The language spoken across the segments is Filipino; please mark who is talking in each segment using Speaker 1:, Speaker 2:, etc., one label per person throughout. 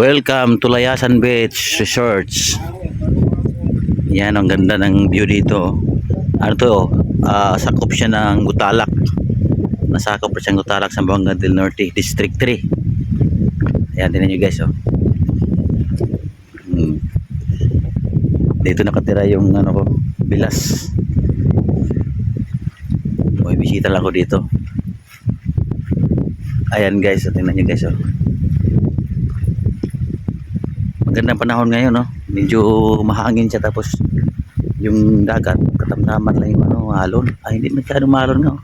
Speaker 1: Welcome to Layasan Beach Resorts. Yan, ang ganda ng view dito. Ano to? Sakop siya ng Gutalak. Nasakop pa siyang Gutalak sa Buanga del Norte, District 3. Ayan, tinan nyo guys, oh. Dito nakatira yung ano ko, Bilas. May bisita lang ako dito. Ayan guys, tingnan nyo guys, oh. Magandang panahon ngayon, no? Medyo mahangin siya, tapos yung dagat katamtaman lang yung ano, alon. Ay, hindi masyadong malon nga, oh.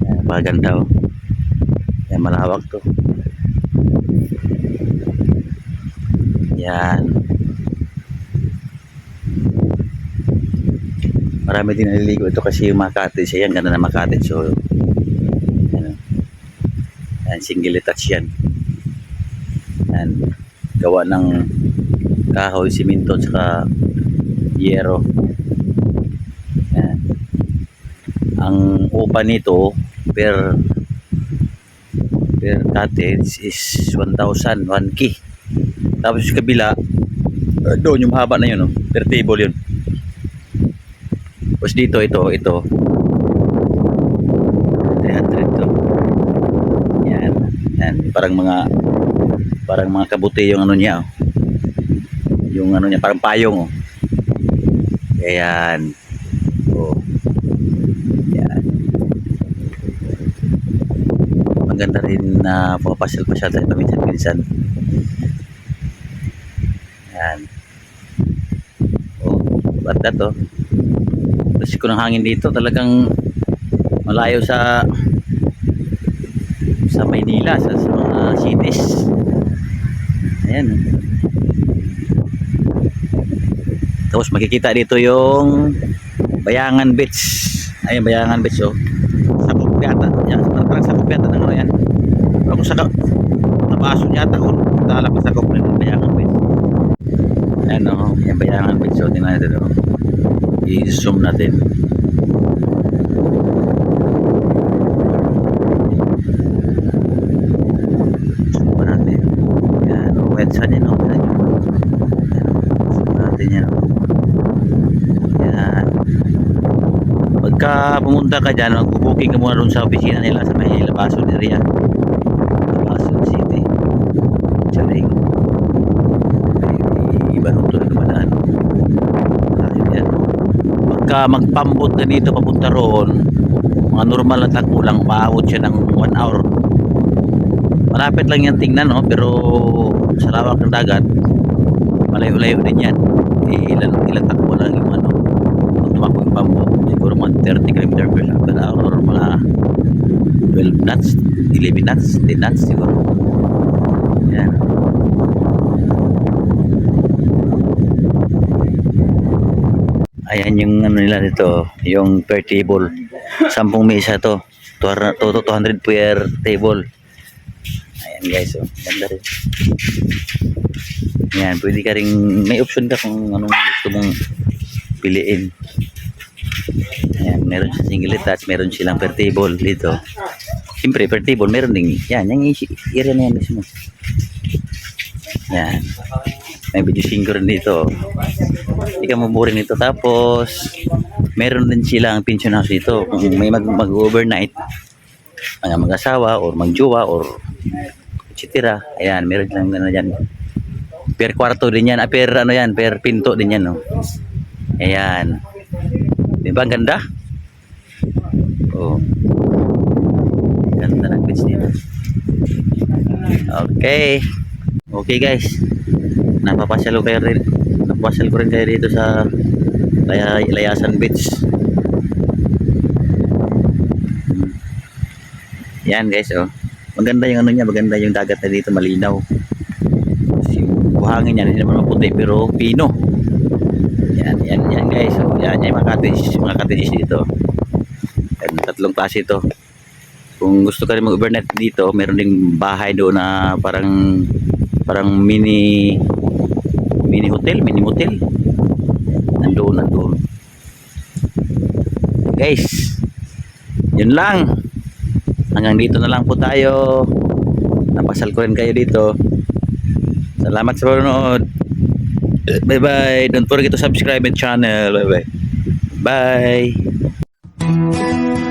Speaker 1: Ayan, maganda, oh. Ayan, malawak to. Yan. Marami din naliligo ito kasi yung mga cottage. Ayan, ganda na mga cottage. So, yan, single attach yan. Yan, gawa ng kahoy, simento, saka yero. Yan. Ang upa nito per cottage is 1,000, 1K. Tapos yung kabila, doon yung mahaba na yun, no? Per table yun. Tapos dito, ito 300 to. Yan, yan, parang mga kabuti yung ano niya, oh. Yung ano niya, parang payong, oh. Ayan. Oh. Yan. Maganda rin na pumapasyal-pasyal tayo paminsan-minsan. Yan. Oh, banda to. Kasi ko ng hangin dito, talagang malayo sa Maynila, sa mga cities. Ayan. Tapos makikita dito yung Bayangan Beach. Ayan, Bayangan Beach, oh. Sakop yata. Yan, parang sakop yata ng ano yan. Pero kung sakop, nabaso yata kung talak na sakop rin ng Bayangan Beach. Ayan, oh. Ayan, Bayangan Beach, oh. Tingnan natin, oh. I-zoom natin. Zoom pa natin. Ayan, oh. Wetsan yan, oh. Ayan, zoom natin yan, oh. Ayan. Pagka pumunta ka dyan, mag-booking ka muna dun sa opisina nila sa may Labason area, Labason City, Charing. Iba nung ito na dumadaan. Ayan. Pagka magpambot ka dito papunta roon, mga normal na takbo lang, umaabot siya ng 1 hour. Malapit lang yan tingnan, no? Pero sa lawak ng dagat, malayo-layo din yan. Ilan takbo lang yung ano, kung tumakbo yung pambot, siguro mga 30 km per hour or mga 12 knots, 11 knots, 10 knots siguro. Yan. Ayan yung ano nila dito, yung per table. 10 mesa to. 200 per table. Ayan guys, oh. Ganda rin. Yan, pwede ka rin, may option ka kung anong gusto mong piliin. Ayan, meron siya single attach, meron silang per table dito. Siyempre, per table, meron din. Yan, yung area na yan mismo. Yan. May video single rin dito. Hindi ka maburing nito. Tapos, meron din silang pension house dito. Kung may mag-overnight, mga mag-asawa, or mag-jowa, or etc. Ayan, meron lang na dyan. Per kwarto din yan. Per ano yan, per pinto din yan, no? Ayan. Diba ang ganda? Oh. Ganda ng beach dito. Okay. Okay guys. Napapasyal ko rin kayo dito sa Layasan Beach. Yan guys, oh. Maganda yung ano niya, maganda yung dagat na dito, malinaw. Yung buhangin niya, hindi naman maputi pero pino. Yan guys, oh. Yan yung mga cottages dito. Yan, tatlong klase ito. Kung gusto ka rin mag-overnight dito, meron ding bahay doon na parang mini hotel, mini motel. Nandoon. Guys, yun lang. Hanggang dito na lang po tayo. napasal ko rin kayo dito. Salamat sa panonood. Bye bye. Don't forget to subscribe my channel. Bye bye. Bye.